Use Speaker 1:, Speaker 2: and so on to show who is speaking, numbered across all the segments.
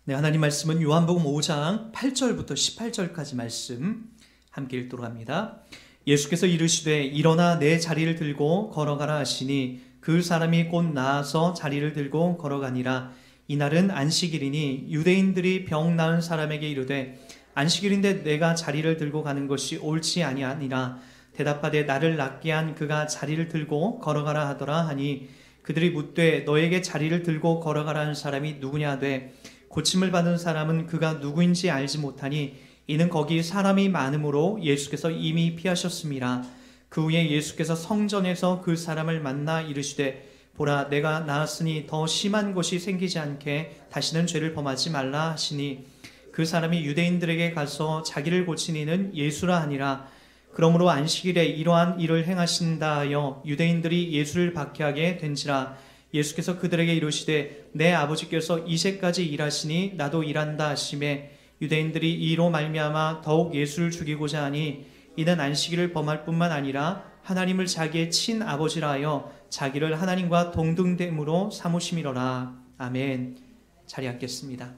Speaker 1: 네, 하나님 말씀은 요한복음 5장 8절부터 18절까지 말씀 함께 읽도록 합니다. 예수께서 이르시되 일어나 내 자리를 들고 걸어가라 하시니 그 사람이 곧 나아서 자리를 들고 걸어가니라. 이날은 안식일이니 유대인들이 병 나은 사람에게 이르되 안식일인데 내가 자리를 들고 가는 것이 옳지 아니하니라. 대답하되 나를 낫게 한 그가 자리를 들고 걸어가라 하더라 하니 그들이 묻되 너에게 자리를 들고 걸어가라 하는 사람이 누구냐 하되 고침을 받은 사람은 그가 누구인지 알지 못하니 이는 거기 사람이 많음으로 예수께서 이미 피하셨음이라. 그 후에 예수께서 성전에서 그 사람을 만나 이르시되 보라 내가 나았으니 더 심한 것이 생기지 않게 다시는 죄를 범하지 말라 하시니 그 사람이 유대인들에게 가서 자기를 고친 이는 예수라 하니라. 그러므로 안식일에 이러한 일을 행하신다 하여 유대인들이 예수를 박해하게 된지라. 예수께서 그들에게 이르시되 내 아버지께서 이제까지 일하시니 나도 일한다 하시매 유대인들이 이로 말미암아 더욱 예수를 죽이고자 하니 이는 안식일을 범할 뿐만 아니라 하나님을 자기의 친아버지라 하여 자기를 하나님과 동등됨으로 삼으심이로라. 아멘. 자리 앉겠습니다.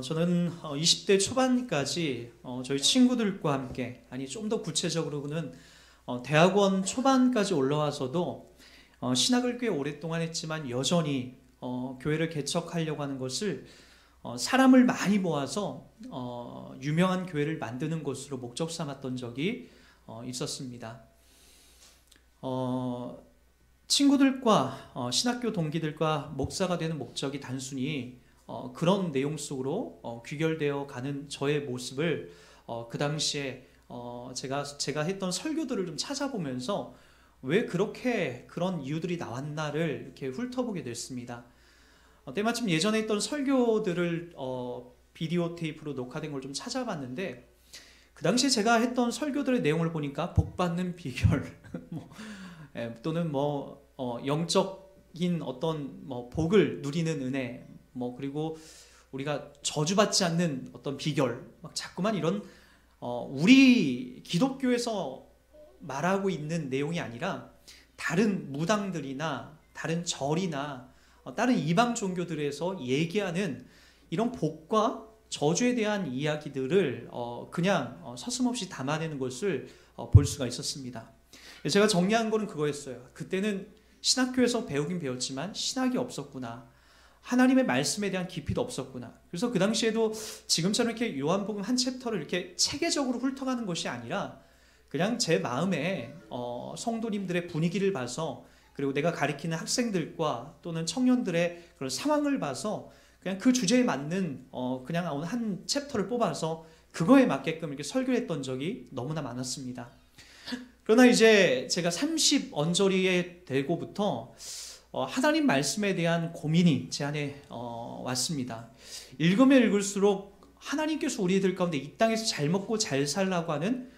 Speaker 1: 저는 20대 초반까지 저희 친구들과 함께, 아니 좀 더 구체적으로는 대학원 초반까지 올라와서도 신학을 꽤 오랫동안 했지만 여전히 교회를 개척하려고 하는 것을 사람을 많이 모아서 유명한 교회를 만드는 것으로 목적 삼았던 적이 있었습니다. 친구들과 신학교 동기들과 목사가 되는 목적이 단순히 그런 내용 속으로 귀결되어 가는 저의 모습을 그 당시에 제가 했던 설교들을 좀 찾아보면서 왜 그렇게 그런 이유들이 나왔나를 이렇게 훑어보게 됐습니다. 때마침 예전에 했던 설교들을 비디오 테이프로 녹화된 걸 좀 찾아봤는데 그 당시에 제가 했던 설교들의 내용을 보니까 복받는 비결 또는 영적인 어떤 복을 누리는 은혜 그리고 우리가 저주받지 않는 어떤 비결 자꾸만 이런 우리 기독교에서 말하고 있는 내용이 아니라 다른 무당들이나 다른 절이나 다른 이방 종교들에서 얘기하는 이런 복과 저주에 대한 이야기들을 그냥 서슴없이 담아내는 것을 볼 수가 있었습니다. 제가 정리한 거는 그거였어요. 그때는 신학교에서 배우긴 배웠지만 신학이 없었구나. 하나님의 말씀에 대한 깊이도 없었구나. 그래서 그 당시에도 지금처럼 이렇게 요한복음 한 챕터를 이렇게 체계적으로 훑어가는 것이 아니라 그냥 제 마음에 성도님들의 분위기를 봐서 그리고 내가 가리키는 학생들과 또는 청년들의 그런 상황을 봐서 그냥 그 주제에 맞는 그냥 한 챕터를 뽑아서 그거에 맞게끔 이렇게 설교했던 적이 너무나 많았습니다. 그러나 이제 제가 30 언저리에 되고부터 하나님 말씀에 대한 고민이 제 안에 왔습니다. 읽으면 읽을수록 하나님께서 우리들 가운데 이 땅에서 잘 먹고 잘 살라고 하는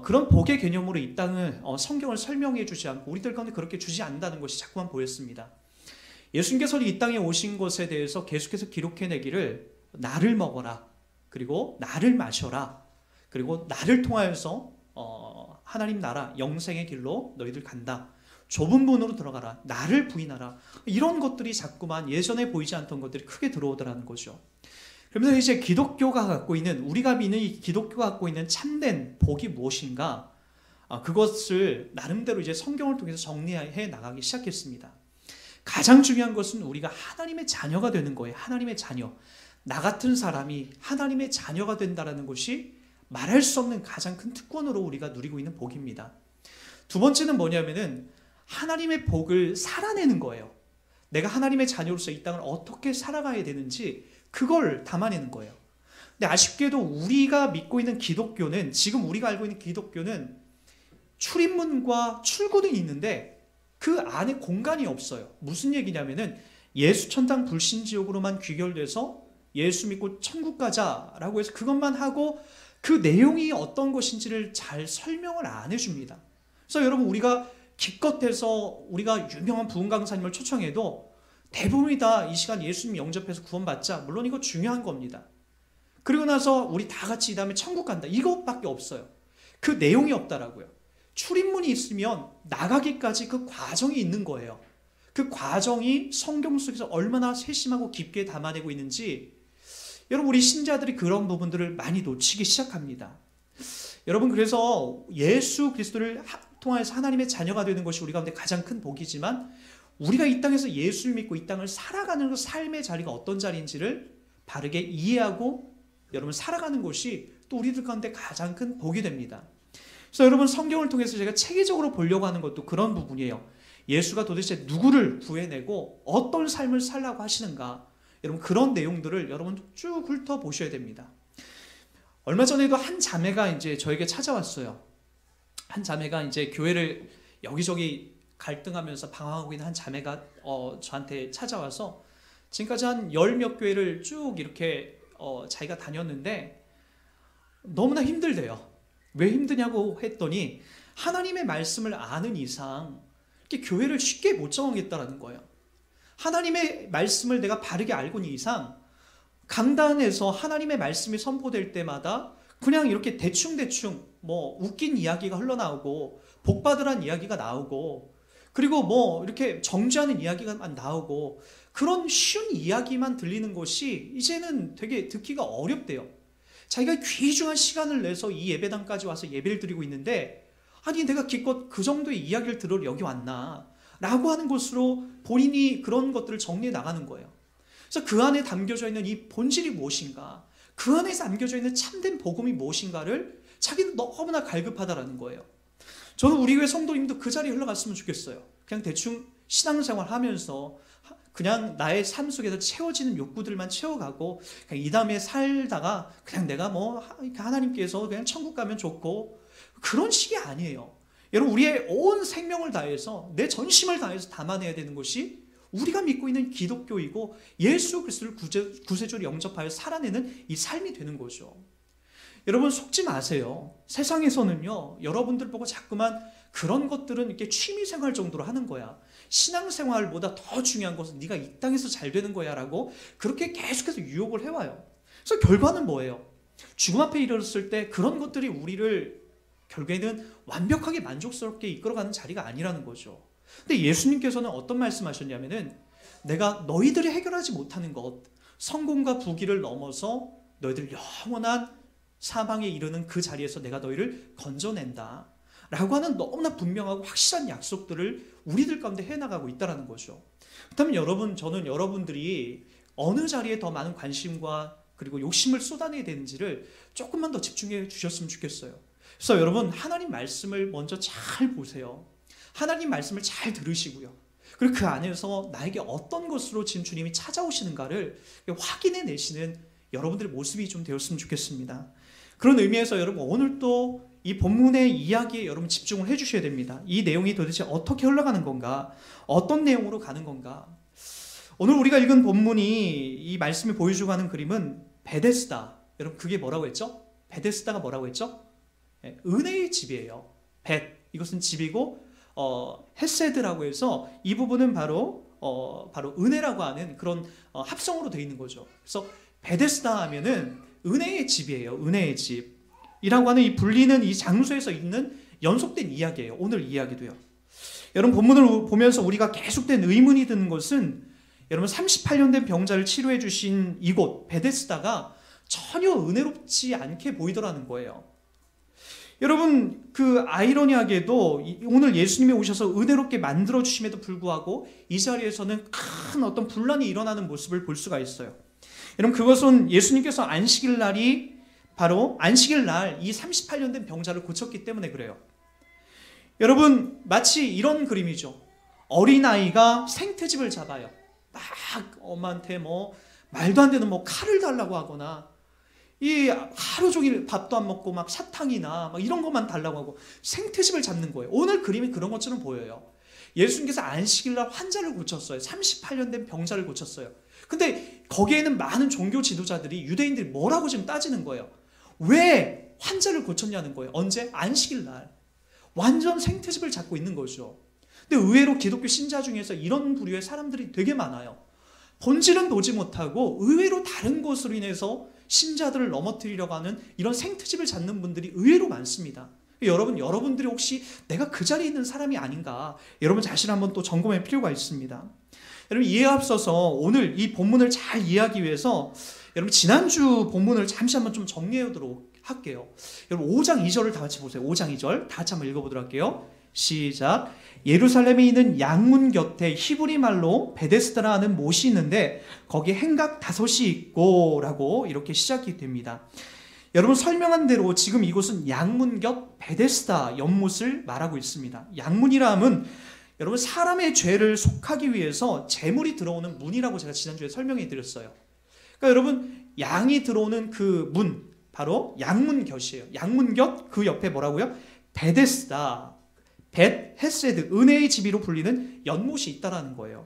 Speaker 1: 그런 복의 개념으로 이 땅을 성경을 설명해 주지 않고 우리들 가운데 그렇게 주지 않는다는 것이 자꾸만 보였습니다. 예수님께서 이 땅에 오신 것에 대해서 계속해서 기록해내기를 나를 먹어라, 그리고 나를 마셔라, 그리고 나를 통하여서 하나님 나라 영생의 길로 너희들 간다, 좁은 문으로 들어가라, 나를 부인하라, 이런 것들이 자꾸만 예전에 보이지 않던 것들이 크게 들어오더라는 거죠. 그러면서 이제 기독교가 갖고 있는, 우리가 믿는 이 기독교가 갖고 있는 참된 복이 무엇인가, 그것을 나름대로 이제 성경을 통해서 정리해 나가기 시작했습니다. 가장 중요한 것은 우리가 하나님의 자녀가 되는 거예요. 하나님의 자녀. 나 같은 사람이 하나님의 자녀가 된다는 것이 말할 수 없는 가장 큰 특권으로 우리가 누리고 있는 복입니다. 두 번째는 뭐냐면은 하나님의 복을 살아내는 거예요. 내가 하나님의 자녀로서 이 땅을 어떻게 살아가야 되는지 그걸 담아내는 거예요. 근데 아쉽게도 우리가 믿고 있는 기독교는, 지금 우리가 알고 있는 기독교는 출입문과 출구는 있는데 그 안에 공간이 없어요. 무슨 얘기냐면은 예수 천당 불신지옥으로만 귀결돼서 예수 믿고 천국 가자라고 해서 그것만 하고 그 내용이 어떤 것인지를 잘 설명을 안 해줍니다. 그래서 여러분, 우리가 기껏해서 우리가 유명한 부흥 강사님을 초청해도 대부분이 다 이 시간 예수님 영접해서 구원받자, 물론 이거 중요한 겁니다. 그리고 나서 우리 다 같이 이 다음에 천국 간다, 이것밖에 없어요. 그 내용이 없다라고요. 출입문이 있으면 나가기까지 그 과정이 있는 거예요. 그 과정이 성경 속에서 얼마나 세심하고 깊게 담아내고 있는지 여러분, 우리 신자들이 그런 부분들을 많이 놓치기 시작합니다. 여러분, 그래서 예수 그리스도를 통해서 하나님의 자녀가 되는 것이 우리 가운데 가장 큰 복이지만, 우리가 이 땅에서 예수를 믿고 이 땅을 살아가는 그 삶의 자리가 어떤 자리인지를 바르게 이해하고 여러분 살아가는 것이 또 우리들 가운데 가장 큰 복이 됩니다. 그래서 여러분, 성경을 통해서 제가 체계적으로 보려고 하는 것도 그런 부분이에요. 예수가 도대체 누구를 구해내고 어떤 삶을 살라고 하시는가, 여러분 그런 내용들을 여러분 쭉 훑어보셔야 됩니다. 얼마 전에도 한 자매가 이제 저에게 찾아왔어요. 한 자매가 이제 교회를 여기저기 갈등하면서 방황하고 있는 한 자매가 저한테 찾아와서 지금까지 한 10몇 교회를 쭉 이렇게 자기가 다녔는데 너무나 힘들대요. 왜 힘드냐고 했더니 하나님의 말씀을 아는 이상 이렇게 교회를 쉽게 못 정하겠다라는 거예요. 하나님의 말씀을 내가 바르게 알고 있는 이상 강단에서 하나님의 말씀이 선포될 때마다 그냥 이렇게 대충대충 뭐 웃긴 이야기가 흘러나오고 복받으란 이야기가 나오고 그리고 뭐 이렇게 정죄하는 이야기가 나오고 그런 쉬운 이야기만 들리는 것이 이제는 되게 듣기가 어렵대요. 자기가 귀중한 시간을 내서 이 예배당까지 와서 예배를 드리고 있는데 아니 내가 기껏 그 정도의 이야기를 들으러 여기 왔나 라고 하는 것으로 본인이 그런 것들을 정리해 나가는 거예요. 그래서 그 안에 담겨져 있는 이 본질이 무엇인가, 그 안에 담겨져 있는 참된 복음이 무엇인가를 자기는 너무나 갈급하다라는 거예요. 저는 우리 교회 성도님도 그 자리에 흘러갔으면 좋겠어요. 그냥 대충 신앙생활 하면서 그냥 나의 삶 속에서 채워지는 욕구들만 채워가고 그냥 이 다음에 살다가 그냥 내가 뭐 하나님께서 그냥 천국 가면 좋고 그런 식이 아니에요. 여러분, 우리의 온 생명을 다해서 내 전심을 다해서 담아내야 되는 것이 우리가 믿고 있는 기독교이고 예수 그리스도를 구세주로 영접하여 살아내는 이 삶이 되는 거죠. 여러분, 속지 마세요. 세상에서는요, 여러분들 보고 자꾸만 그런 것들은 이렇게 취미생활 정도로 하는 거야. 신앙생활보다 더 중요한 것은 네가 이 땅에서 잘 되는 거야 라고 그렇게 계속해서 유혹을 해와요. 그래서 결과는 뭐예요? 죽음 앞에 이르렀을 때 그런 것들이 우리를 결국에는 완벽하게 만족스럽게 이끌어가는 자리가 아니라는 거죠. 근데 예수님께서는 어떤 말씀하셨냐면은 내가 너희들이 해결하지 못하는 것, 성공과 부귀를 넘어서 너희들 영원한 사망에 이르는 그 자리에서 내가 너희를 건져낸다 라고 하는 너무나 분명하고 확실한 약속들을 우리들 가운데 해나가고 있다는 거죠. 그렇다면 저는 여러분들이 어느 자리에 더 많은 관심과 그리고 욕심을 쏟아내야 되는지를 조금만 더 집중해 주셨으면 좋겠어요. 그래서 여러분, 하나님 말씀을 먼저 잘 보세요. 하나님 말씀을 잘 들으시고요. 그리고 그 안에서 나에게 어떤 것으로 지금 주님이 찾아오시는가를 확인해 내시는 여러분들의 모습이 좀 되었으면 좋겠습니다. 그런 의미에서 여러분, 오늘 또 이 본문의 이야기에 여러분 집중을 해주셔야 됩니다. 이 내용이 도대체 어떻게 흘러가는 건가? 어떤 내용으로 가는 건가? 오늘 우리가 읽은 본문이 이 말씀이 보여주고 하는 그림은 베데스다. 여러분, 그게 뭐라고 했죠? 베데스다가 뭐라고 했죠? 은혜의 집이에요. 이것은 집이고 헤세드라고 해서 이 부분은 바로 은혜라고 하는 그런 합성어로 되어 있는 거죠. 그래서 베데스다 하면은 은혜의 집이에요. 은혜의 집이라고 하는 이 불리는 이 장소에서 있는 연속된 이야기예요. 오늘 이야기도요. 여러분, 본문을 보면서 우리가 계속된 의문이 드는 것은 여러분 38년 된 병자를 치료해 주신 이곳 베데스다가 전혀 은혜롭지 않게 보이더라는 거예요. 여러분, 그 아이러니하게도 오늘 예수님이 오셔서 은혜롭게 만들어 주심에도 불구하고 이 자리에서는 큰 어떤 분란이 일어나는 모습을 볼 수가 있어요. 여러분, 그것은 예수님께서 안식일 날이 바로 안식일 날 이 38년 된 병자를 고쳤기 때문에 그래요. 여러분, 마치 이런 그림이죠. 어린아이가 생태집을 잡아요. 막 엄마한테 뭐 말도 안 되는 뭐 칼을 달라고 하거나 이 하루 종일 밥도 안 먹고 막 사탕이나 막 이런 것만 달라고 하고 생태집을 잡는 거예요. 오늘 그림이 그런 것처럼 보여요. 예수님께서 안식일 날 환자를 고쳤어요. 38년 된 병자를 고쳤어요. 근데 거기에는 많은 종교 지도자들이, 유대인들이 뭐라고 지금 따지는 거예요. 왜 환자를 고쳤냐는 거예요. 언제? 안식일 날. 완전 생태집을 잡고 있는 거죠. 근데 의외로 기독교 신자 중에서 이런 부류의 사람들이 되게 많아요. 본질은 보지 못하고 의외로 다른 것으로 인해서 신자들을 넘어뜨리려고 하는 이런 생트집을 잡는 분들이 의외로 많습니다. 여러분들이 혹시 내가 그 자리에 있는 사람이 아닌가, 여러분 자신을 한번 또 점검할 필요가 있습니다. 여러분, 이에 앞서서 오늘 이 본문을 잘 이해하기 위해서 여러분 지난주 본문을 잠시 한번 좀 정리하도록 할게요. 여러분 5장 2절을 다 같이 보세요. 5장 2절 다 같이 한번 읽어보도록 할게요. 시작. 예루살렘에 있는 양문 곁에 히브리 말로 베데스다라는 못이 있는데 거기에 행각 5이 있고 라고 이렇게 시작이 됩니다. 여러분, 설명한 대로 지금 이곳은 양문 곁 베데스다 연못을 말하고 있습니다. 양문이라 함은 여러분 사람의 죄를 속하기 위해서 재물이 들어오는 문이라고 제가 지난주에 설명해 드렸어요. 그러니까 여러분, 양이 들어오는 그 문, 바로 양문 곁이에요. 양문 곁, 그 옆에 뭐라고요? 베데스다, 벳 헤세드, 은혜의 집이로 불리는 연못이 있다라는 거예요.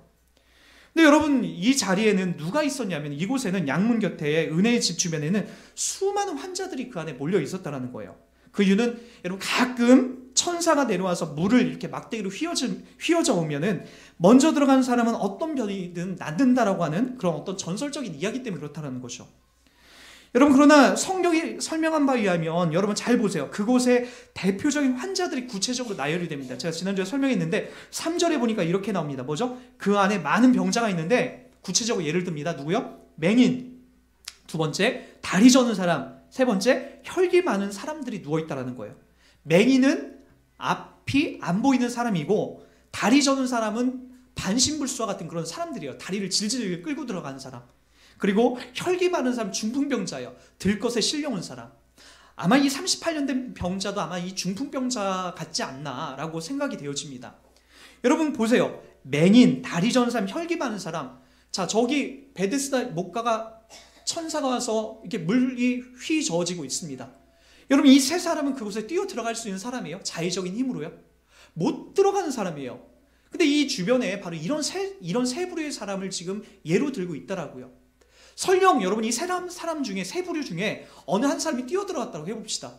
Speaker 1: 근데 여러분, 이 자리에는 누가 있었냐면, 이곳에는 양문 곁에 은혜의 집 주변에는 수많은 환자들이 그 안에 몰려 있었다라는 거예요. 그 이유는 여러분, 가끔 천사가 내려와서 물을 이렇게 막대기로 휘어져 오면은 먼저 들어가는 사람은 어떤 병이든 낫는다라고 하는 그런 어떤 전설적인 이야기 때문에 그렇다는 거죠. 여러분, 그러나 성경이 설명한 바에 의하면 여러분 잘 보세요. 그곳에 대표적인 환자들이 구체적으로 나열이 됩니다. 제가 지난주에 설명했는데 3절에 보니까 이렇게 나옵니다. 뭐죠? 그 안에 많은 병자가 있는데 구체적으로 예를 듭니다. 누구요? 맹인, 두 번째 다리 저는 사람, 세 번째 혈기 많은 사람들이 누워있다라는 거예요. 맹인은 앞이 안 보이는 사람이고, 다리 저는 사람은 반신불수와 같은 그런 사람들이에요. 다리를 질질 끌고 들어가는 사람. 그리고 혈기 많은 사람, 중풍병자예요. 들것에 실려온 사람. 아마 이 38년 된 병자도 아마 이 중풍병자 같지 않나라고 생각이 되어집니다. 여러분 보세요. 맹인, 다리 저는 사람, 혈기 많은 사람. 자, 저기 베데스다 못가가 천사가 와서 이렇게 물이 휘저어지고 있습니다. 여러분, 이 세 사람은 그곳에 뛰어 들어갈 수 있는 사람이에요? 자의적인 힘으로요? 못 들어가는 사람이에요. 근데 이 주변에 바로 이런 세 부류의 사람을 지금 예로 들고 있더라고요. 설령 여러분 이 사람 중에, 세 부류 중에 어느 한 사람이 뛰어 들어갔다고 해봅시다.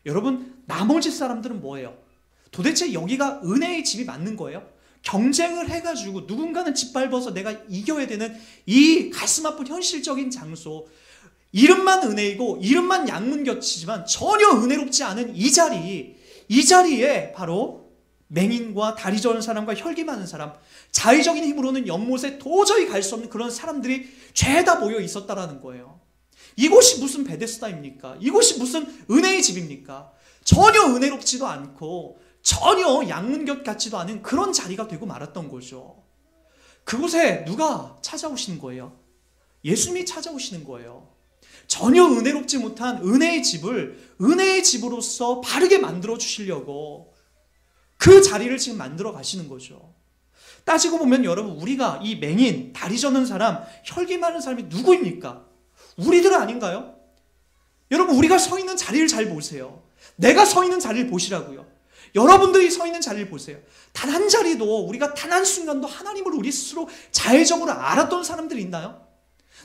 Speaker 1: 여러분, 나머지 사람들은 뭐예요? 도대체 여기가 은혜의 집이 맞는 거예요? 경쟁을 해가지고 누군가는 짓밟아서 내가 이겨야 되는 이 가슴 아픈 현실적인 장소, 이름만 은혜이고 이름만 양문 곁이지만 전혀 은혜롭지 않은 이 자리에 바로 맹인과 다리 저는 사람과 혈기 많은 사람, 자의적인 힘으로는 연못에 도저히 갈 수 없는 그런 사람들이 죄다 모여 있었다라는 거예요. 이곳이 무슨 베데스다입니까? 이곳이 무슨 은혜의 집입니까? 전혀 은혜롭지도 않고 전혀 양문 곁 같지도 않은 그런 자리가 되고 말았던 거죠. 그곳에 누가 찾아오시는 거예요? 예수님이 찾아오시는 거예요. 전혀 은혜롭지 못한 은혜의 집을 은혜의 집으로서 바르게 만들어 주시려고 그 자리를 지금 만들어 가시는 거죠. 따지고 보면 여러분, 우리가 이 맹인, 다리 저는 사람, 혈기 많은 사람이 누구입니까? 우리들 아닌가요? 여러분, 우리가 서 있는 자리를 잘 보세요. 내가 서 있는 자리를 보시라고요. 여러분들이 서 있는 자리를 보세요. 단 한 자리도, 우리가 단 한순간도 하나님을 우리 스스로 자의적으로 알았던 사람들이 있나요?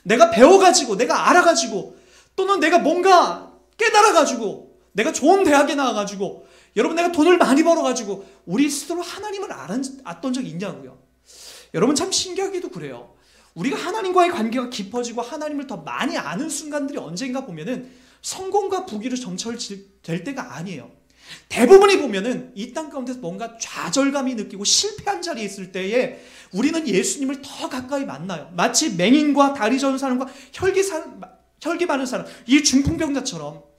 Speaker 1: 내가 배워가지고, 내가 알아가지고, 또는 내가 뭔가 깨달아가지고, 내가 좋은 대학에 나와가지고, 여러분 내가 돈을 많이 벌어가지고 우리 스스로 하나님을 알았던 적이 있냐고요. 여러분, 참 신기하게도 그래요. 우리가 하나님과의 관계가 깊어지고 하나님을 더 많이 아는 순간들이 언젠가 보면은 성공과 부귀로 점철될 때가 아니에요. 대부분이 보면은 이 땅 가운데서 뭔가 좌절감이 느끼고 실패한 자리에 있을 때에 우리는 예수님을 더 가까이 만나요. 마치 맹인과 다리 저는 사람과 혈기 많은 사람, 이 중풍병자처럼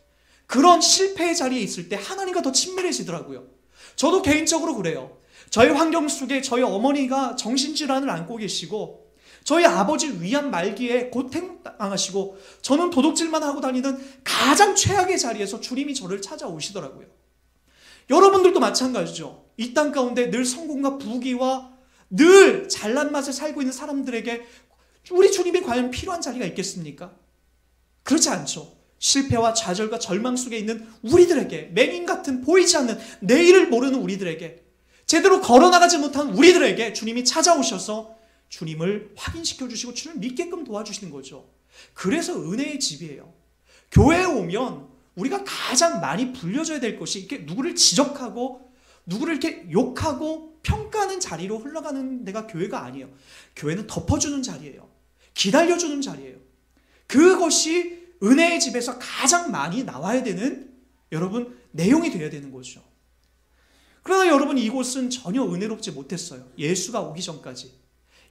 Speaker 1: 그런 실패의 자리에 있을 때 하나님과 더 친밀해지더라고요. 저도 개인적으로 그래요. 저희 환경 속에 저희 어머니가 정신질환을 안고 계시고, 저희 아버지 위암 말기에 고통당하시고, 저는 도둑질만 하고 다니는 가장 최악의 자리에서 주님이 저를 찾아오시더라고요. 여러분들도 마찬가지죠. 이 땅 가운데 늘 성공과 부귀와 늘 잘난 맛에 살고 있는 사람들에게 우리 주님이 과연 필요한 자리가 있겠습니까? 그렇지 않죠. 실패와 좌절과 절망 속에 있는 우리들에게, 맹인 같은 보이지 않는 내일을 모르는 우리들에게, 제대로 걸어나가지 못한 우리들에게 주님이 찾아오셔서 주님을 확인시켜 주시고 주님을 믿게끔 도와주시는 거죠. 그래서 은혜의 집이에요. 교회에 오면 우리가 가장 많이 불려줘야 될 것이 이렇게 누구를 지적하고 누구를 이렇게 욕하고 평가하는 자리로 흘러가는 데가 교회가 아니에요. 교회는 덮어주는 자리예요. 기다려주는 자리예요. 그것이 은혜의 집에서 가장 많이 나와야 되는, 여러분, 내용이 되어야 되는 거죠. 그러나 여러분, 이곳은 전혀 은혜롭지 못했어요. 예수가 오기 전까지.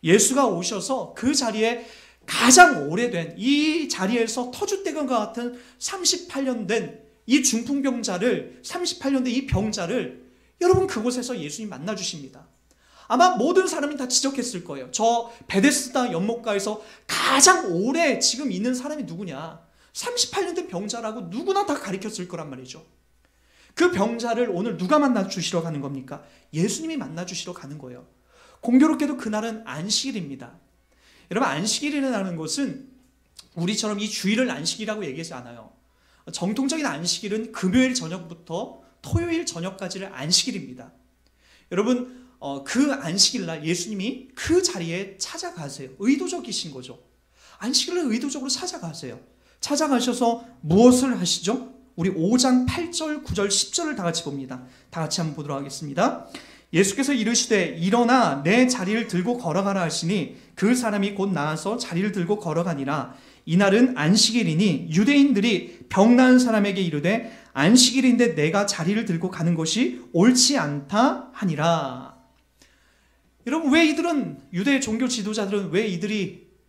Speaker 1: 예수가 오셔서 그 자리에 가장 오래된, 이 자리에서 터줏대감과 같은 38년 된 이 중풍병자를, 38년 된 이 병자를 여러분 그곳에서 예수님 만나 주십니다. 아마 모든 사람이 다 지적했을 거예요. 저 베데스다 연못가에서 가장 오래 지금 있는 사람이 누구냐? 38년 된 병자라고 누구나 다 가리켰을 거란 말이죠. 그 병자를 오늘 누가 만나 주시러 가는 겁니까? 예수님이 만나 주시러 가는 거예요. 공교롭게도 그날은 안식일입니다. 여러분, 안식일이라는 것은 우리처럼 이 주일을 안식이라고 얘기하지 않아요. 정통적인 안식일은 금요일 저녁부터 토요일 저녁까지를 안식일입니다. 여러분, 그 안식일날 예수님이 그 자리에 찾아가세요. 의도적이신 거죠. 안식일을 의도적으로 찾아가세요. 찾아가셔서 무엇을 하시죠? 우리 5장 8절, 9절, 10절을 다 같이 봅니다. 다 같이 한번 보도록 하겠습니다. 예수께서 이르시되 일어나 내 자리를 들고 걸어가라 하시니 그 사람이 곧 나와서 자리를 들고 걸어가니라. 이날은 안식일이니 유대인들이 병나은 사람에게 이르되 안식일인데 내가 자리를 들고 가는 것이 옳지 않다 하니라. 여러분, 왜 이들은, 유대 종교 지도자들은 왜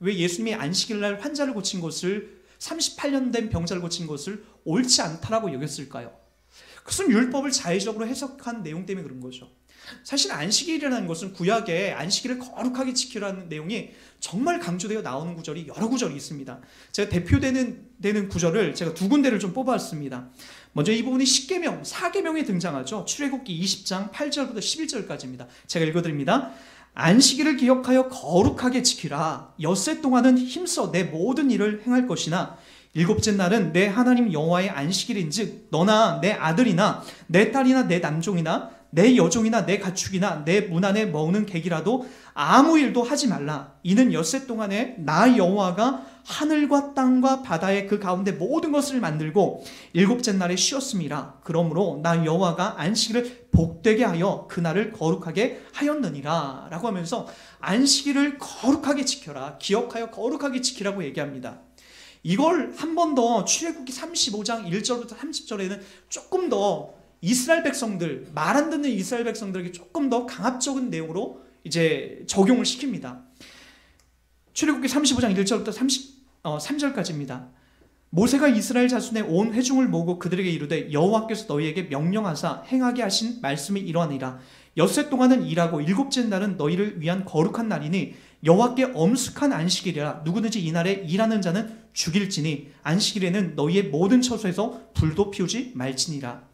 Speaker 1: 예수님이 안식일날 환자를 고친 것을, 38년 된 병자를 고친 것을 옳지 않다라고 여겼을까요? 그것은 율법을 자의적으로 해석한 내용 때문에 그런 거죠. 사실 안식일이라는 것은 구약에 안식일을 거룩하게 지키라는 내용이 정말 강조되어 나오는 구절이 여러 구절이 있습니다. 제가 대표되는 구절을 제가 두 군데를 좀 뽑아왔습니다. 먼저 이 부분이 십계명, 사계명에 등장하죠. 출애굽기 20장 8절부터 11절까지입니다. 제가 읽어드립니다. 안식일을 기억하여 거룩하게 지키라. 엿새 동안은 힘써 내 모든 일을 행할 것이나 일곱째 날은 내 하나님 여호와의 안식일인즉 너나 내 아들이나 내 딸이나 내 남종이나 내 여종이나 내 가축이나 내 문 안에 먹는 객이라도 아무 일도 하지 말라. 이는 엿새 동안에 나 여호와가 하늘과 땅과 바다의 그 가운데 모든 것을 만들고 일곱째 날에 쉬었음이라. 그러므로 나 여호와가 안식일을 복되게 하여 그날을 거룩하게 하였느니라 라고 하면서 안식일을 거룩하게 지켜라, 기억하여 거룩하게 지키라고 얘기합니다. 이걸 한 번 더 출애굽기 35장 1절부터 30절에는 조금 더 이스라엘 백성들, 말 안 듣는 이스라엘 백성들에게 조금 더 강압적인 내용으로 이제 적용을 시킵니다. 출애굽기 35장 1절부터 3절까지입니다. 모세가 이스라엘 자손의 온 회중을 모으고 그들에게 이르되 여호와께서 너희에게 명령하사 행하게 하신 말씀이 이러하니라. 엿새 동안은 일하고 일곱째 날은 너희를 위한 거룩한 날이니 여호와께 엄숙한 안식일이라. 누구든지 이날에 일하는 자는 죽일지니 안식일에는 너희의 모든 처소에서 불도 피우지 말지니라.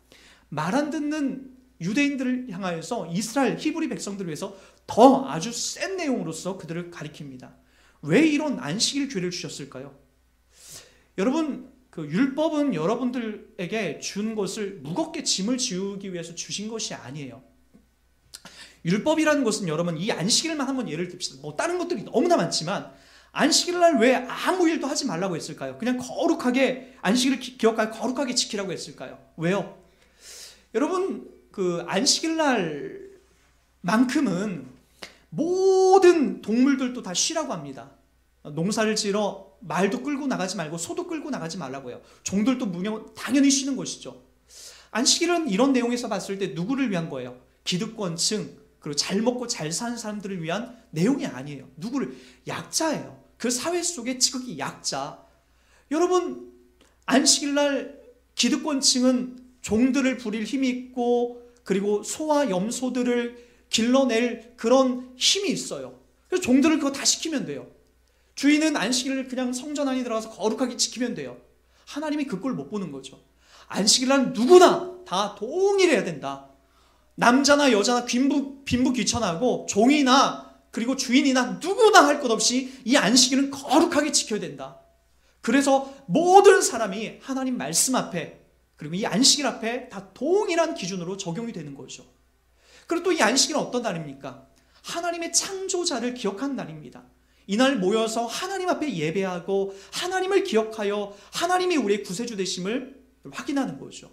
Speaker 1: 말 안 듣는 유대인들을 향하여서 이스라엘 히브리 백성들을 위해서 더 아주 센 내용으로서 그들을 가리킵니다. 왜 이런 안식일 죄를 주셨을까요? 여러분, 그 율법은 여러분들에게 준 것을 무겁게 짐을 지우기 위해서 주신 것이 아니에요. 율법이라는 것은 여러분, 이 안식일만 한번 예를 듭시다. 뭐 다른 것들이 너무나 많지만 안식일날 왜 아무 일도 하지 말라고 했을까요? 그냥 거룩하게 안식일을 기억하여 거룩하게 지키라고 했을까요? 왜요? 여러분, 그 안식일날만큼은 모든 동물들도 다 쉬라고 합니다. 농사를 지러 말도 끌고 나가지 말고 소도 끌고 나가지 말라고 해요. 종들도 당연히 쉬는 것이죠. 안식일은 이런 내용에서 봤을 때 누구를 위한 거예요? 기득권층, 그리고 잘 먹고 잘 사는 사람들을 위한 내용이 아니에요. 누구를? 약자예요. 그 사회 속의 지극히 약자. 여러분, 안식일날 기득권층은 종들을 부릴 힘이 있고 그리고 소와 염소들을 길러낼 그런 힘이 있어요. 그래서 종들을 그거 다 시키면 돼요. 주인은 안식일을 그냥 성전 안에 들어가서 거룩하게 지키면 돼요. 하나님이 그 꼴 못 보는 거죠. 안식일날 누구나 다 동일해야 된다. 남자나 여자나 빈부 귀천하고 종이나 그리고 주인이나 누구나 할 것 없이 이 안식일은 거룩하게 지켜야 된다. 그래서 모든 사람이 하나님 말씀 앞에 그리고 이 안식일 앞에 다 동일한 기준으로 적용이 되는 거죠. 그리고 또 이 안식일은 어떤 날입니까? 하나님의 창조자를 기억하는 날입니다. 이날 모여서 하나님 앞에 예배하고 하나님을 기억하여 하나님이 우리의 구세주 되심을 확인하는 거죠.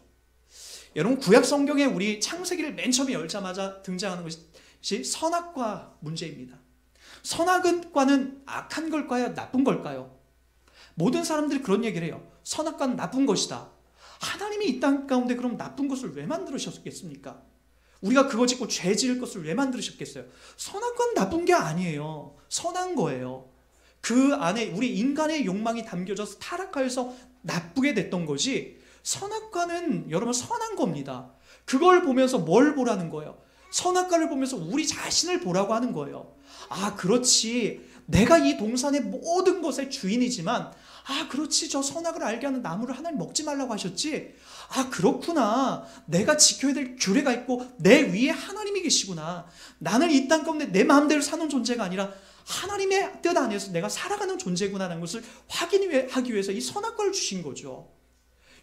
Speaker 1: 여러분, 구약 성경에 우리 창세기를 맨 처음에 열자마자 등장하는 것이 선악과 문제입니다. 선악과는 악한 걸까요? 나쁜 걸까요? 모든 사람들이 그런 얘기를 해요. 선악과는 나쁜 것이다. 하나님이 이 땅 가운데 그럼 나쁜 것을 왜 만들으셨겠습니까? 우리가 그거 짓고 죄 지을 것을 왜 만들으셨겠어요? 선악과는 나쁜 게 아니에요. 선한 거예요. 그 안에 우리 인간의 욕망이 담겨져서 타락하여서 나쁘게 됐던 거지, 선악과는 여러분 선한 겁니다. 그걸 보면서 뭘 보라는 거예요? 선악과를 보면서 우리 자신을 보라고 하는 거예요. 아, 그렇지. 내가 이 동산의 모든 것의 주인이지만, 아, 그렇지. 저 선악을 알게 하는 나무를 하나님 먹지 말라고 하셨지. 아, 그렇구나. 내가 지켜야 될 규례가 있고 내 위에 하나님이 계시구나. 나는 이 땅 가운데 내 마음대로 사는 존재가 아니라 하나님의 뜻 안에서 내가 살아가는 존재구나라는 것을 확인하기 위해서 이 선악과를 주신 거죠.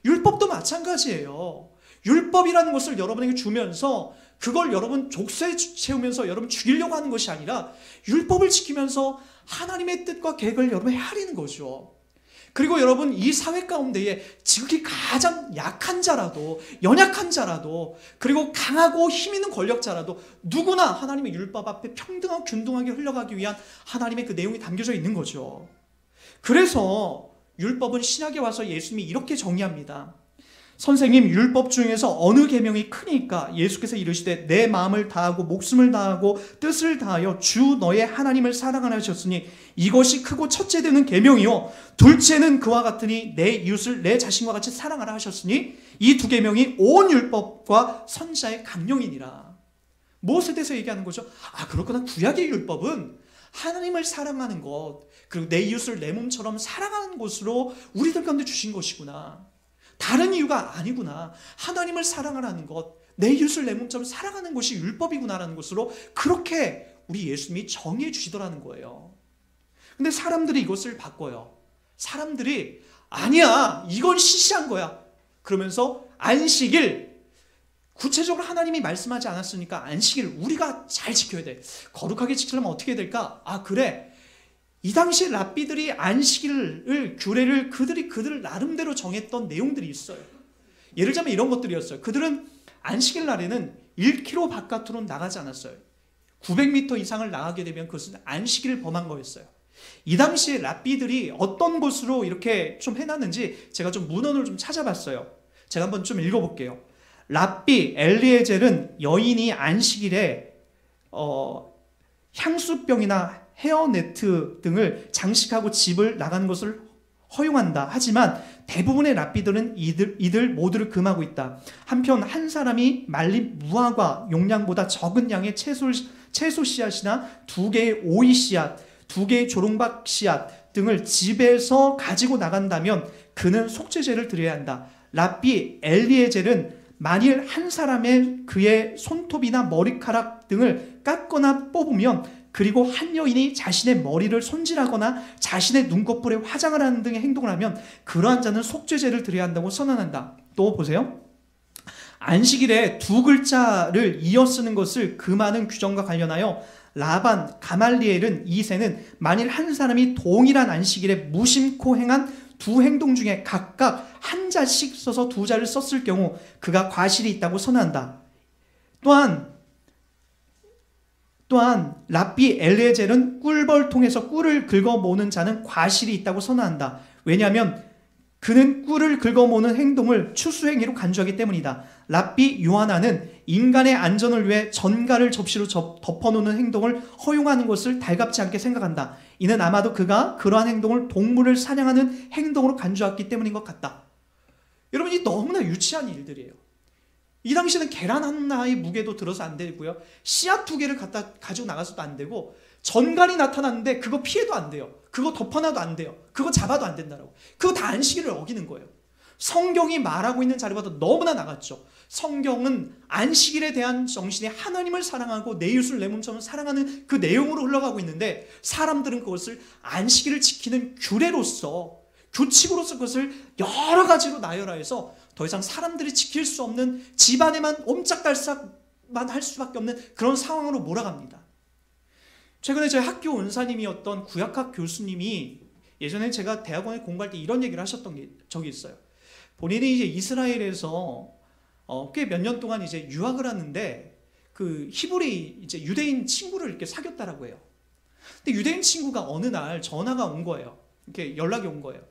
Speaker 1: 율법도 마찬가지예요. 율법이라는 것을 여러분에게 주면서 그걸 여러분 족쇄에 채우면서 여러분 죽이려고 하는 것이 아니라 율법을 지키면서 하나님의 뜻과 계획을 여러분 헤아리는 거죠. 그리고 여러분 이 사회 가운데에 지극히 가장 약한 자라도, 연약한 자라도, 그리고 강하고 힘 있는 권력자라도 누구나 하나님의 율법 앞에 평등하고 균등하게 흘러가기 위한 하나님의 그 내용이 담겨져 있는 거죠. 그래서 율법은 신약에 와서 예수님이 이렇게 정의합니다. 선생님, 율법 중에서 어느 계명이 크니까? 예수께서 이르시되 내 마음을 다하고 목숨을 다하고 뜻을 다하여 주 너의 하나님을 사랑하라 하셨으니 이것이 크고 첫째 되는 계명이요 둘째는 그와 같으니 내 이웃을 내 자신과 같이 사랑하라 하셨으니 이 두 계명이 온 율법과 선지자의 강령이니라. 무엇에 대해서 얘기하는 거죠? 아, 그렇구나. 구약의 율법은 하나님을 사랑하는 것, 그리고 내 이웃을 내 몸처럼 사랑하는 것으로 우리들 가운데 주신 것이구나. 다른 이유가 아니구나. 하나님을 사랑하라는 것, 내 이웃을 내 몸처럼 사랑하는 것이 율법이구나라는 것으로 그렇게 우리 예수님이 정의해 주시더라는 거예요. 근데 사람들이 이것을 바꿔요. 사람들이 아니야, 이건 시시한 거야. 그러면서 안식일, 구체적으로 하나님이 말씀하지 않았으니까 안식일 우리가 잘 지켜야 돼. 거룩하게 지키려면 어떻게 해야 될까? 아, 그래. 이 당시 랍비들이 안식일을, 규례를 그들 나름대로 정했던 내용들이 있어요. 예를 들자면 이런 것들이었어요. 그들은 안식일 날에는 1km 바깥으로 나가지 않았어요. 900m 이상을 나가게 되면 그것은 안식일을 범한 거였어요. 이 당시에 랍비들이 어떤 것으로 이렇게 좀 해놨는지 제가 좀 문헌을 좀 찾아봤어요. 제가 한번 좀 읽어볼게요. 랍비 엘리에젤은 여인이 안식일에 향수병이나 헤어네트 등을 장식하고 집을 나가는 것을 허용한다. 하지만 대부분의 랍비들은 이들 모두를 금하고 있다. 한편 한 사람이 말린 무화과 용량보다 적은 양의 채소 씨앗이나 2개의 오이 씨앗, 2개의 조롱박 씨앗 등을 집에서 가지고 나간다면 그는 속죄제를 드려야 한다. 랍비 엘리에젤은 만일 한 사람의 그의 손톱이나 머리카락 등을 깎거나 뽑으면, 그리고 한 여인이 자신의 머리를 손질하거나 자신의 눈꺼풀에 화장을 하는 등의 행동을 하면 그러한 자는 속죄제를 드려야 한다고 선언한다. 또 보세요. 안식일에 2글자를 이어 쓰는 것을 금하는 규정과 관련하여 라반, 가말리엘은 2세는 만일 한 사람이 동일한 안식일에 무심코 행한 2 행동 중에 각각 한 자씩 써서 2자를 썼을 경우 그가 과실이 있다고 선언한다. 또한 랍비 엘리에젤은 꿀벌통에서 꿀을 긁어 모으는 자는 과실이 있다고 선언한다. 왜냐하면 그는 꿀을 긁어 모으는 행동을 추수행위로 간주하기 때문이다. 랍비 요하나는 인간의 안전을 위해 전갈을 접시로 덮어놓는 행동을 허용하는 것을 달갑지 않게 생각한다. 이는 아마도 그가 그러한 행동을 동물을 사냥하는 행동으로 간주했기 때문인 것 같다. 여러분, 이 너무나 유치한 일들이에요. 이 당시에는 계란 하나의 무게도 들어서 안 되고요. 씨앗 2개를 가지고 나가서도 안 되고, 전갈이 나타났는데 그거 피해도 안 돼요. 그거 덮어놔도 안 돼요. 그거 잡아도 안 된다라고. 그거 다 안식일을 어기는 거예요. 성경이 말하고 있는 자리보다 너무나 나갔죠. 성경은 안식일에 대한 정신이 하나님을 사랑하고 내 이웃을 내 몸처럼 사랑하는 그 내용으로 흘러가고 있는데, 사람들은 그것을 안식일을 지키는 규례로서, 규칙으로서 그것을 여러 가지로 나열하여서 더 이상 사람들이 지킬 수 없는, 집안에만 옴짝달싹만 할 수밖에 없는 그런 상황으로 몰아갑니다. 최근에 저희 학교 은사님이었던 구약학 교수님이, 예전에 제가 대학원에 공부할 때 이런 얘기를 하셨던 적이 있어요. 본인이 이제 이스라엘에서 꽤 몇 년 동안 이제 유학을 하는데 그 히브리 이제 유대인 친구를 이렇게 사귀었다라고 해요. 근데 유대인 친구가 어느 날 전화가 온 거예요. 이렇게 연락이 온 거예요.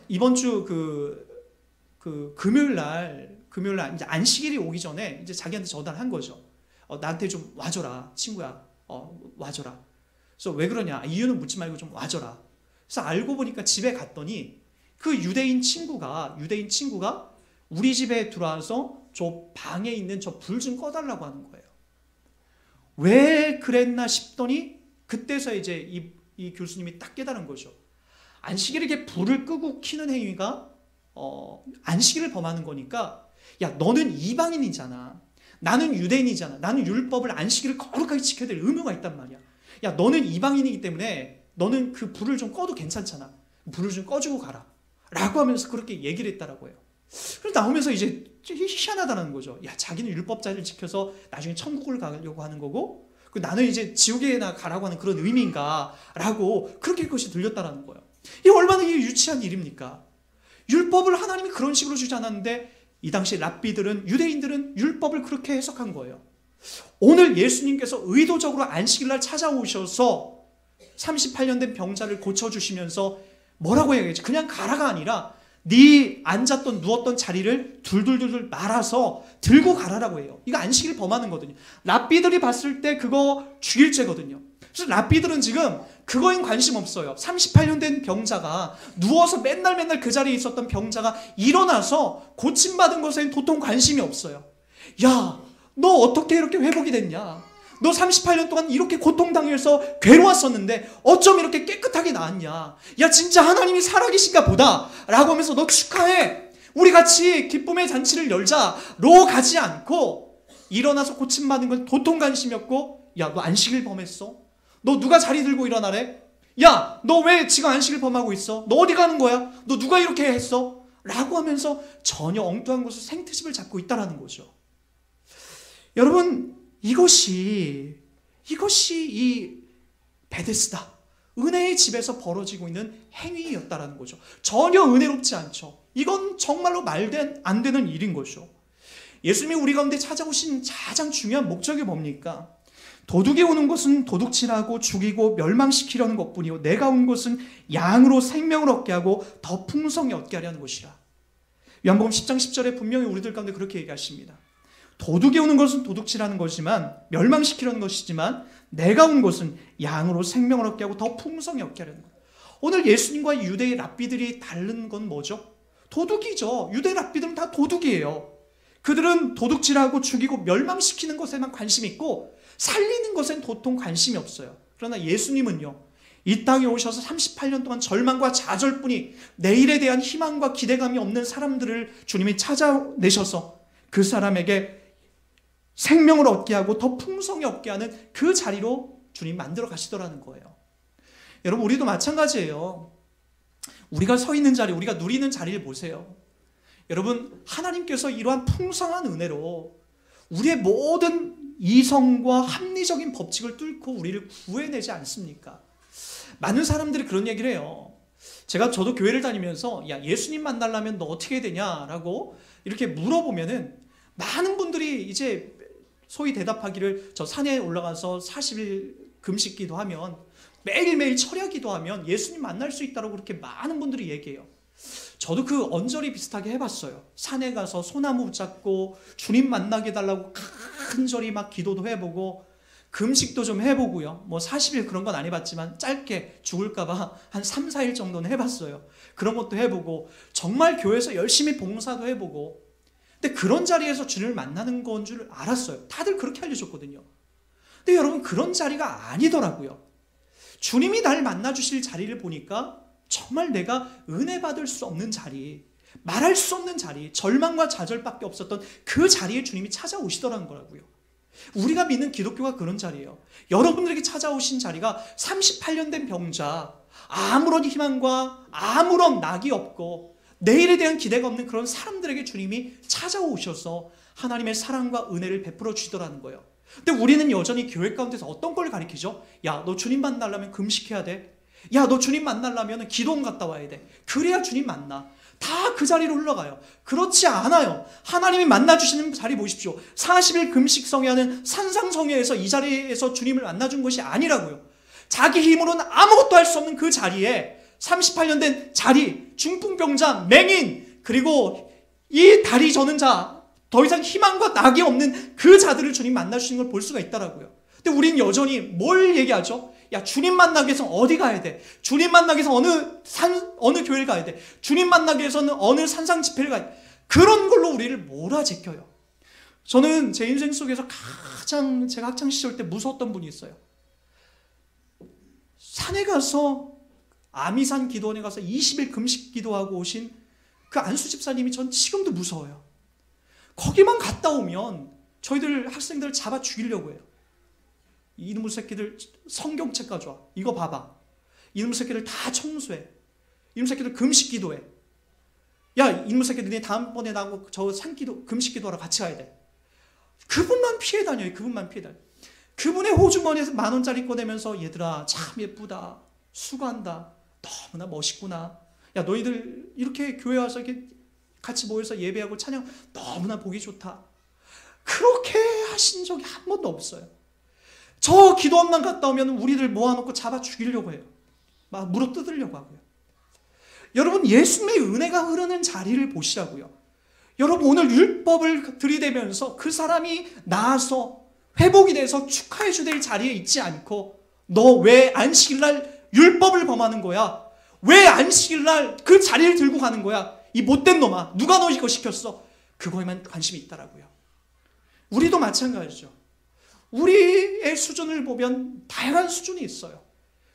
Speaker 1: 이번 주 그 금요일 날 이제 안식일이 오기 전에 이제 자기한테 전화한 거죠. 나한테 좀 와줘라, 친구야. 와줘라. 그래서 왜 그러냐? 이유는 묻지 말고 좀 와줘라. 그래서 알고 보니까 집에 갔더니 그 유대인 친구가 우리 집에 들어와서 저 방에 있는 저 불 좀 꺼달라고 하는 거예요. 왜 그랬나 싶더니 그때서 이제 이 교수님이 딱 깨달은 거죠. 안식일에 이렇게 불을 끄고 켜는 행위가 안식일을 범하는 거니까, 야, 너는 이방인이잖아. 나는 유대인이잖아. 나는 율법을 안식일을 거룩하게 지켜야 될 의무가 있단 말이야. 야, 너는 이방인이기 때문에 너는 그 불을 좀 꺼도 괜찮잖아. 불을 좀 꺼주고 가라. 라고 하면서 그렇게 얘기를 했다라고 해요. 그래서 나오면서 이제 희한하다는 거죠. 야, 자기는 율법자를 지켜서 나중에 천국을 가려고 하는 거고, 나는 이제 지옥에나 가라고 하는 그런 의미인가? 라고 그렇게 그것이 들렸다라는 거예요. 이게 얼마나 유치한 일입니까? 율법을 하나님이 그런 식으로 주지 않았는데 이 당시 랍비들은, 유대인들은 율법을 그렇게 해석한 거예요. 오늘 예수님께서 의도적으로 안식일날 찾아오셔서 38년 된 병자를 고쳐주시면서 뭐라고 해야겠지? 그냥 가라가 아니라 네 앉았던 누웠던 자리를 둘둘둘 말아서 들고 가라라고 해요. 이거 안식일 범하는 거거든요. 랍비들이 봤을 때 그거 죽일 죄거든요. 그래서 랍비들은 지금 그거엔 관심 없어요. 38년 된 병자가, 누워서 맨날 그 자리에 있었던 병자가 일어나서 고침받은 것에는 도통 관심이 없어요. 야, 너 어떻게 이렇게 회복이 됐냐? 너 38년 동안 이렇게 고통당해서 괴로웠었는데 어쩜 이렇게 깨끗하게 나았냐? 야, 진짜 하나님이 살아계신가 보다 라고 하면서 너 축하해, 우리 같이 기쁨의 잔치를 열자로 가지 않고, 일어나서 고침받은 건 도통 관심이 없고, 야, 너 안식일 범했어? 너 누가 자리 들고 일어나래? 야, 너 왜 지금 안식일 범하고 있어? 너 어디 가는 거야? 너 누가 이렇게 했어? 라고 하면서 전혀 엉뚱한 곳을 생트집을 잡고 있다라는 거죠. 여러분, 이것이 이 베데스다, 은혜의 집에서 벌어지고 있는 행위였다라는 거죠. 전혀 은혜롭지 않죠. 이건 정말로 말도 안 되는 일인 거죠. 예수님이 우리 가운데 찾아오신 가장 중요한 목적이 뭡니까? 도둑이 오는 것은 도둑질하고 죽이고 멸망시키려는 것뿐이요, 내가 온 것은 양으로 생명을 얻게 하고 더 풍성히 얻게 하려는 것이라. 요한복음 10장 10절에 분명히 우리들 가운데 그렇게 얘기하십니다. 도둑이 오는 것은 도둑질하는 것이지만, 멸망시키려는 것이지만, 내가 온 것은 양으로 생명을 얻게 하고 더 풍성히 얻게 하려는 것. 오늘 예수님과 유대의 랍비들이 다른 건 뭐죠? 도둑이죠. 유대 랍비들은 다 도둑이에요. 그들은 도둑질하고 죽이고 멸망시키는 것에만 관심이 있고 살리는 것엔 도통 관심이 없어요. 그러나 예수님은요, 이 땅에 오셔서 38년 동안 절망과 좌절뿐이, 내일에 대한 희망과 기대감이 없는 사람들을 주님이 찾아내셔서 그 사람에게 생명을 얻게 하고 더 풍성히 얻게 하는 그 자리로 주님 만들어 가시더라는 거예요. 여러분, 우리도 마찬가지예요. 우리가 서 있는 자리, 우리가 누리는 자리를 보세요. 여러분, 하나님께서 이러한 풍성한 은혜로 우리의 모든 이성과 합리적인 법칙을 뚫고 우리를 구해내지 않습니까? 많은 사람들이 그런 얘기를 해요. 저도 교회를 다니면서, 야, 예수님 만나려면 너 어떻게 해야 되냐라고 이렇게 물어보면은 많은 분들이 이제 소위 대답하기를, 저 산에 올라가서 40일 금식기도 하면, 매일매일 철야기도 하면 예수님 만날 수 있다고 그렇게 많은 분들이 얘기해요. 저도 그 언저리 비슷하게 해봤어요. 산에 가서 소나무 붙잡고 주님 만나게 해달라고 간절히 막 기도도 해보고 금식도 좀 해보고요. 뭐 40일 그런 건 안 해봤지만 짧게 죽을까봐 한 3, 4일 정도는 해봤어요. 그런 것도 해보고 정말 교회에서 열심히 봉사도 해보고, 근데 그런 자리에서 주님을 만나는 건 줄 알았어요. 다들 그렇게 알려줬거든요. 근데 여러분, 그런 자리가 아니더라고요. 주님이 날 만나주실 자리를 보니까 정말 내가 은혜 받을 수 없는 자리, 말할 수 없는 자리, 절망과 좌절밖에 없었던 그 자리에 주님이 찾아오시더라는 거라고요. 우리가 믿는 기독교가 그런 자리예요. 여러분들에게 찾아오신 자리가 38년 된 병자, 아무런 희망과 아무런 낙이 없고 내일에 대한 기대가 없는 그런 사람들에게 주님이 찾아오셔서 하나님의 사랑과 은혜를 베풀어 주시더라는 거예요. 근데 우리는 여전히 교회 가운데서 어떤 걸 가르치죠? 야, 너 주님 만나려면 금식해야 돼. 야, 너 주님 만나려면 기도원 갔다 와야 돼. 그래야 주님 만나. 다 그 자리로 흘러가요. 그렇지 않아요. 하나님이 만나주시는 자리 보십시오. 40일 금식성회하는 산상성회에서 이 자리에서 주님을 만나준 것이 아니라고요. 자기 힘으로는 아무것도 할 수 없는 그 자리에 38년 된 자리, 중풍병자, 맹인, 그리고 이 다리 저는 자, 더 이상 희망과 낙이 없는 그 자들을 주님 만나주시는 걸 볼 수가 있더라고요. 근데 우리는 여전히 뭘 얘기하죠? 야, 주님 만나기 위해서 어디 가야 돼? 주님 만나기 위해서 어느 교회를 가야 돼? 주님 만나기 위해서는 어느 산상 집회를 가야 돼? 그런 걸로 우리를 몰아제껴요. 저는 제 인생 속에서 가장 제가 학창시절 때 무서웠던 분이 있어요. 산에 가서 아미산 기도원에 가서 20일 금식 기도하고 오신 그 안수 집사님이 전 지금도 무서워요. 거기만 갔다 오면 저희들 학생들을 잡아 죽이려고 해요. 이놈의 새끼들 성경책 가져와. 이거 봐봐. 이놈의 새끼들 다 청소해. 이놈의 새끼들 금식 기도해. 야, 이놈의 새끼들 네 다음번에 나하고 저 산기도 금식 기도하러 같이 가야 돼. 그분만 피해 다녀요. 그분만 피해 다녀요. 그분의 호주머니에서 10,000원짜리 꺼내면서 얘들아 참 예쁘다. 수고한다. 너무나 멋있구나. 야, 너희들 이렇게 교회 와서 이렇게 같이 모여서 예배하고 찬양 너무나 보기 좋다. 그렇게 하신 적이 한 번도 없어요. 저 기도원만 갔다 오면 우리들 모아놓고 잡아 죽이려고 해요. 막 물어 뜯으려고 하고요. 여러분, 예수님의 은혜가 흐르는 자리를 보시라고요. 여러분, 오늘 율법을 들이대면서 그 사람이 나아서 회복이 돼서 축하해 주될 자리에 있지 않고 너 왜 안식일날 율법을 범하는 거야? 왜 안식일날 그 자리를 들고 가는 거야? 이 못된 놈아, 누가 너 이거 시켰어? 그거에만 관심이 있더라고요. 우리도 마찬가지죠. 우리의 수준을 보면 다양한 수준이 있어요.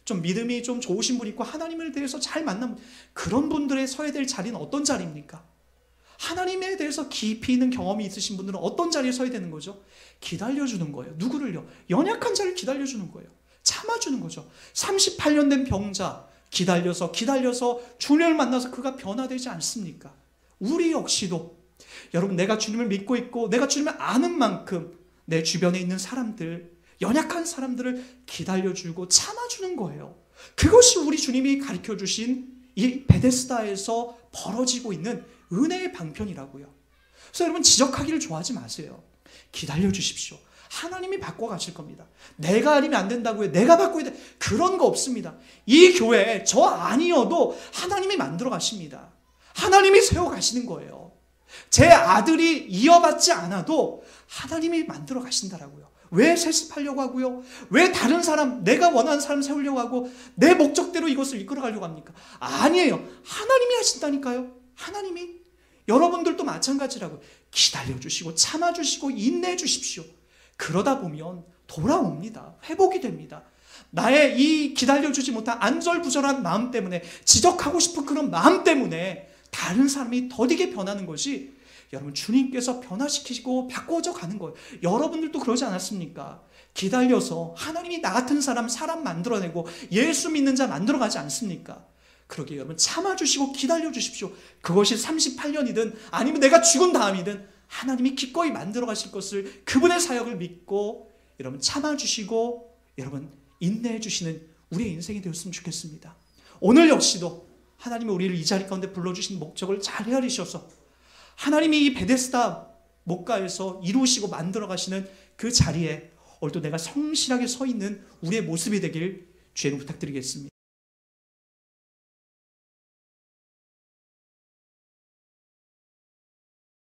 Speaker 1: 좀 믿음이 좀 좋으신 분 있고 하나님을 대해서 잘 만나면 그런 분들의 서야 될 자리는 어떤 자리입니까? 하나님에 대해서 깊이 있는 경험이 있으신 분들은 어떤 자리에 서야 되는 거죠? 기다려주는 거예요. 누구를요? 연약한 자를 기다려주는 거예요. 참아주는 거죠. 38년 된 병자 기다려서 주님을 만나서 그가 변화되지 않습니까? 우리 역시도 여러분, 내가 주님을 믿고 있고 내가 주님을 아는 만큼 내 주변에 있는 사람들, 연약한 사람들을 기다려주고 참아주는 거예요. 그것이 우리 주님이 가르쳐주신 이 베데스다에서 벌어지고 있는 은혜의 방편이라고요. 그래서 여러분, 지적하기를 좋아하지 마세요. 기다려주십시오. 하나님이 바꿔가실 겁니다. 내가 아니면 안 된다고요. 내가 바꿔야 돼. 그런 거 없습니다. 이 교회 저 아니어도 하나님이 만들어 가십니다. 하나님이 세워가시는 거예요. 제 아들이 이어받지 않아도 하나님이 만들어 가신다라고요. 왜 세습하려고 하고요? 왜 다른 사람, 내가 원하는 사람 세우려고 하고 내 목적대로 이것을 이끌어 가려고 합니까? 아니에요. 하나님이 하신다니까요. 하나님이. 여러분들도 마찬가지라고요. 기다려주시고 참아주시고 인내해주십시오. 그러다 보면 돌아옵니다. 회복이 됩니다. 나의 이 기다려주지 못한 안절부절한 마음 때문에, 지적하고 싶은 그런 마음 때문에 다른 사람이 더디게 변하는 것이 여러분, 주님께서 변화시키시고 바꿔져 가는 거예요. 여러분들도 그러지 않았습니까? 기다려서 하나님이 나 같은 사람 만들어내고 예수 믿는 자 만들어가지 않습니까? 그러기에 여러분, 참아주시고 기다려주십시오. 그것이 38년이든 아니면 내가 죽은 다음이든 하나님이 기꺼이 만들어 가실 것을, 그분의 사역을 믿고 여러분 참아주시고 여러분 인내해 주시는 우리의 인생이 되었으면 좋겠습니다. 오늘 역시도 하나님이 우리를 이 자리 가운데 불러주신 목적을 잘 헤아리셔서 하나님이 이 베데스다 목가에서 이루시고 만들어 가시는 그 자리에 오늘도 내가 성실하게 서 있는 우리의 모습이 되길 주의 이름으로 부탁드리겠습니다.